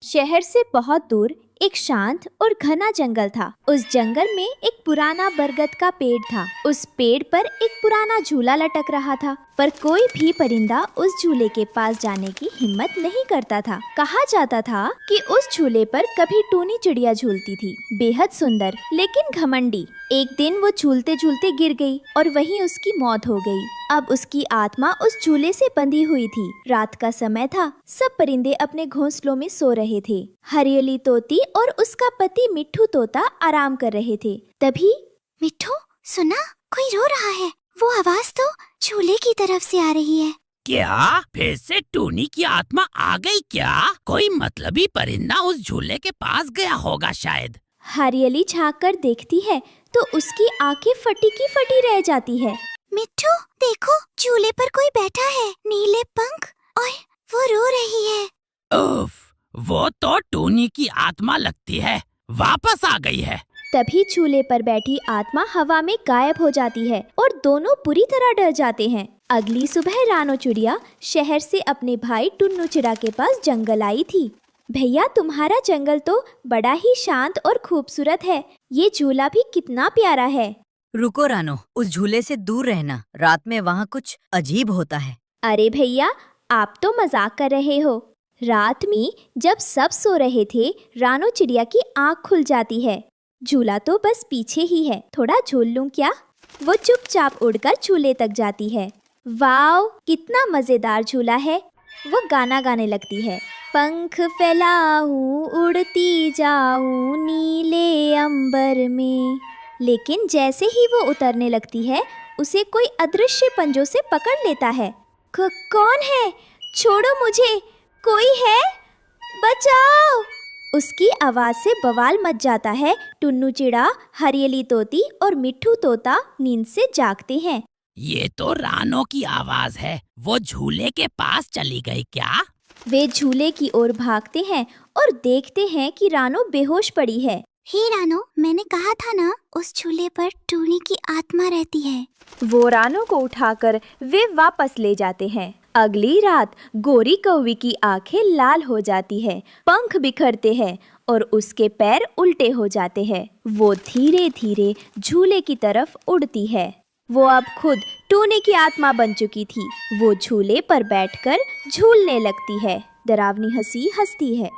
शहर से बहुत दूर एक शांत और घना जंगल था। उस जंगल में एक पुराना बरगद का पेड़ था। उस पेड़ पर एक पुराना झूला लटक रहा था, पर कोई भी परिंदा उस झूले के पास जाने की हिम्मत नहीं करता था। कहा जाता था कि उस झूले पर कभी टूनी चिड़िया झूलती थी, बेहद सुंदर लेकिन घमंडी। एक दिन वो झूलते झूलते गिर गई और वहीं उसकी मौत हो गई। अब उसकी आत्मा उस झूले से बंधी हुई थी। रात का समय था, सब परिंदे अपने घोंसलों में सो रहे थे। हरियली तोती और उसका पति मिट्ठू तोता आराम कर रहे थे। तभी मिट्ठू, सुना, कोई रो रहा है। वो आवाज तो झूले की तरफ से आ रही है। क्या फिर से टूनी की आत्मा आ गई क्या? कोई मतलबी परिंदा उस झूले के पास गया होगा शायद। हरियली झांक कर देखती है तो उसकी आंखें फटी की फटी रह जाती है। मिट्ठू, देखो, झूले पर कोई बैठा है, नीले पंख, और वो रो रही है। उफ, वो तो टूनी की आत्मा लगती है, वापस आ गई है। तभी झूले पर बैठी आत्मा हवा में गायब हो जाती है और दोनों पूरी तरह डर जाते हैं। अगली सुबह रानो चिड़िया शहर से अपने भाई टुन्नू चिड़ा के पास जंगल आई थी। भैया, तुम्हारा जंगल तो बड़ा ही शांत और खूबसूरत है। ये झूला भी कितना प्यारा है। रुको रानो, उस झूले से दूर रहना, रात में वहाँ कुछ अजीब होता है। अरे भैया, आप तो मजाक कर रहे हो। रात में जब सब सो रहे थे, रानो चिड़िया की आँख खुल जाती है। झूला तो बस पीछे ही है, थोड़ा झूल लूं क्या? वो चुपचाप उड़कर झूले तक जाती है। वाओ, कितना मजेदार झूला है। वो गाना गाने लगती है। पंख फैलाऊं, उड़ती जाऊं नीले अंबर में। लेकिन जैसे ही वो उतरने लगती है, उसे कोई अदृश्य पंजों से पकड़ लेता है। कौन है? छोड़ो मुझे, कोई है, बचाओ! उसकी आवाज से बवाल मच जाता है। टुन्नू चिड़ा, हरियली तोती और मिट्ठू तोता नींद से जागते हैं। ये तो रानो की आवाज है। वो झूले के पास चली गई क्या? वे झूले की ओर भागते हैं और देखते हैं कि रानो बेहोश पड़ी है। हे रानो, मैंने कहा था ना, उस झूले पर टूनी की आत्मा रहती है। वो रानो को उठाकर वे वापस ले जाते हैं। अगली रात गोरी कौवी की आंखें लाल हो जाती है, पंख बिखरते हैं और उसके पैर उल्टे हो जाते हैं। वो धीरे धीरे झूले की तरफ उड़ती है। वो अब खुद टूनी की आत्मा बन चुकी थी। वो झूले पर बैठकर झूलने लगती है। डरावनी हंसी हंसती है।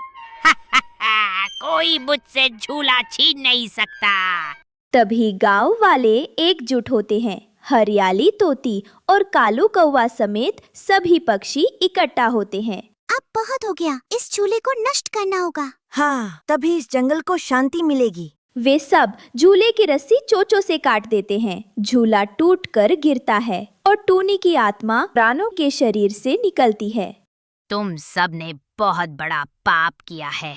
कोई मुझसे झूला छीन नहीं सकता। तभी गांव वाले एकजुट होते हैं। हरियाली तोती और कालू कौवा समेत सभी पक्षी इकट्ठा होते हैं। अब बहुत हो गया, इस झूले को नष्ट करना होगा। हाँ, तभी इस जंगल को शांति मिलेगी। वे सब झूले की रस्सी चोंचों से काट देते हैं। झूला टूटकर गिरता है और टूनी की आत्मा रानो के शरीर से निकलती है। तुम सब ने बहुत बड़ा पाप किया है,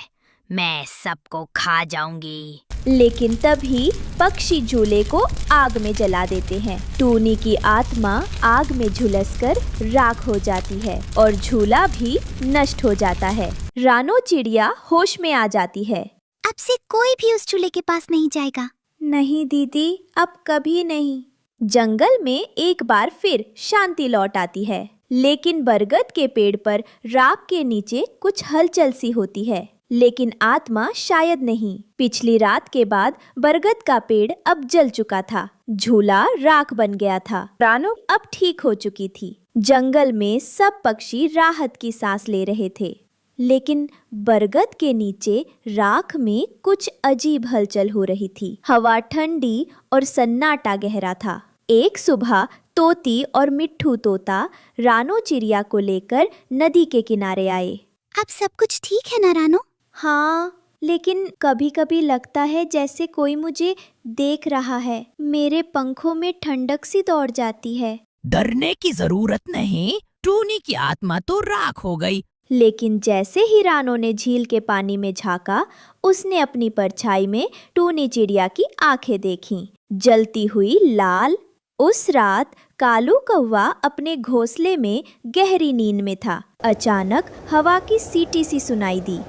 मैं सबको खा जाऊंगी। लेकिन तभी पक्षी झूले को आग में जला देते हैं। टूनी की आत्मा आग में झुलसकर राख हो जाती है और झूला भी नष्ट हो जाता है। रानो चिड़िया होश में आ जाती है। अब से कोई भी उस झूले के पास नहीं जाएगा। नहीं दीदी, अब कभी नहीं। जंगल में एक बार फिर शांति लौट आती है, लेकिन बरगद के पेड़ पर राख के नीचे कुछ हलचल सी होती है, लेकिन आत्मा शायद नहीं। पिछली रात के बाद बरगद का पेड़ अब जल चुका था। झूला राख बन गया था। रानो अब ठीक हो चुकी थी। जंगल में सब पक्षी राहत की सांस ले रहे थे, लेकिन बरगद के नीचे राख में कुछ अजीब हलचल हो रही थी। हवा ठंडी और सन्नाटा गहरा था। एक सुबह तोती और मिट्ठू तोता रानो चिड़िया को लेकर नदी के किनारे आए। अब सब कुछ ठीक है ना रानो? हाँ, लेकिन कभी कभी लगता है जैसे कोई मुझे देख रहा है। मेरे पंखों में ठंडक सी दौड़ जाती है। डरने की जरूरत नहीं, टूनी की आत्मा तो राख हो गई। लेकिन जैसे ही रानो ने झील के पानी में झांका, उसने अपनी परछाई में टूनी चिड़िया की आंखें देखीं, जलती हुई लाल। उस रात कालू कौवा अपने घोंसले में गहरी नींद में था। अचानक हवा की सीटी सी सुनाई दी।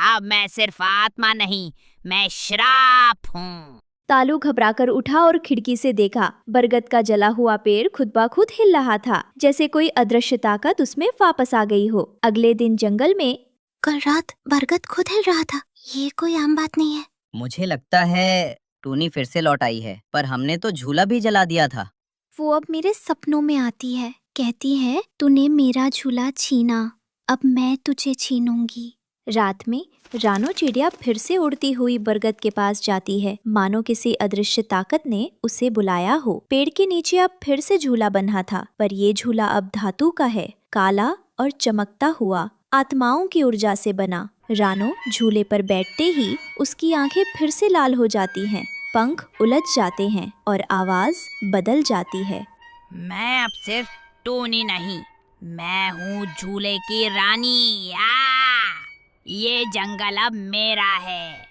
अब मैं सिर्फ आत्मा नहीं, मैं श्राप हूँ। तालू घबराकर उठा और खिड़की से देखा। बरगद का जला हुआ पेड़ खुद ब खुद हिल रहा था, जैसे कोई अदृश्य ताकत उसमें वापस आ गई हो। अगले दिन जंगल में कल रात बरगद खुद हिल रहा था। ये कोई आम बात नहीं है। मुझे लगता है टूनी फिर से लौट आई है, पर हमने तो झूला भी जला दिया था। वो अब मेरे सपनों में आती है, कहती है तूने मेरा झूला छीना, अब मैं तुझे छीनूंगी। रात में रानो चिड़िया फिर से उड़ती हुई बरगद के पास जाती है, मानो किसी अदृश्य ताकत ने उसे बुलाया हो। पेड़ के नीचे अब फिर से झूला बंधा था, पर ये झूला अब धातु का है, काला और चमकता हुआ, आत्माओं की ऊर्जा से बना। रानो झूले पर बैठते ही उसकी आंखें फिर से लाल हो जाती हैं, पंख उलझ जाते हैं और आवाज बदल जाती है। मैं अब सिर्फ टूनी नहीं, मैं हूँ झूले की रानी। ये जंगल अब मेरा है।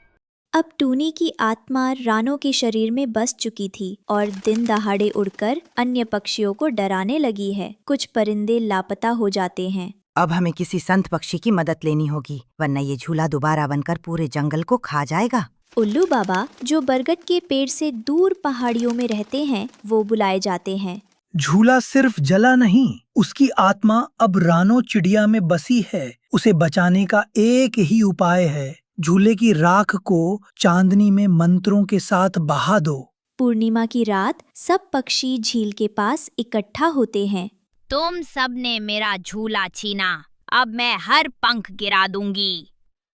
अब टूनी की आत्मा रानो के शरीर में बस चुकी थी और दिन दहाड़े उड़कर अन्य पक्षियों को डराने लगी है। कुछ परिंदे लापता हो जाते हैं। अब हमें किसी संत पक्षी की मदद लेनी होगी, वरना ये झूला दोबारा बनकर पूरे जंगल को खा जाएगा। उल्लू बाबा, जो बरगद के पेड़ से दूर पहाड़ियों में रहते हैं, वो बुलाए जाते हैं। झूला सिर्फ जला नहीं, उसकी आत्मा अब रानो चिड़िया में बसी है। उसे बचाने का एक ही उपाय है, झूले की राख को चांदनी में मंत्रों के साथ बहा दो। पूर्णिमा की रात सब पक्षी झील के पास इकट्ठा होते हैं। तुम सब ने मेरा झूला छीना, अब मैं हर पंख गिरा दूंगी।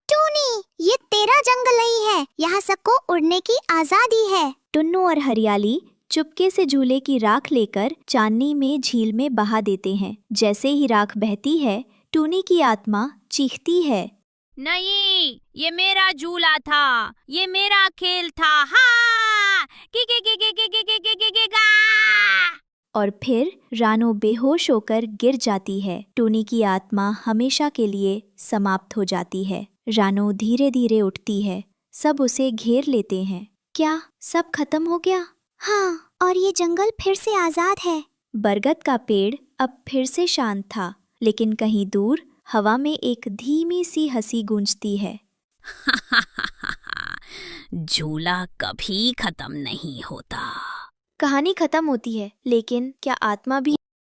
टूनी, ये तेरा जंगल नहीं है, यहाँ सबको उड़ने की आजादी है। टुन्नू और हरियाली चुपके से झूले की राख लेकर चांदनी में झील में बहा देते हैं। जैसे ही राख बहती है, टूनी की आत्मा चीखती है, नहीं, ये मेरा झूला था, ये मेरा खेल था। हाँ, और फिर रानो बेहोश होकर गिर जाती है। टूनी की आत्मा हमेशा के लिए समाप्त हो जाती है। रानो धीरे धीरे उठती है, सब उसे घेर लेते हैं। क्या सब खत्म हो गया? हाँ, और ये जंगल फिर से आजाद है। बरगद का पेड़ अब फिर से शांत था, लेकिन कहीं दूर हवा में एक धीमी सी हंसी गूंजती है। झूला कभी खत्म नहीं होता। कहानी खत्म होती है, लेकिन क्या आत्मा भी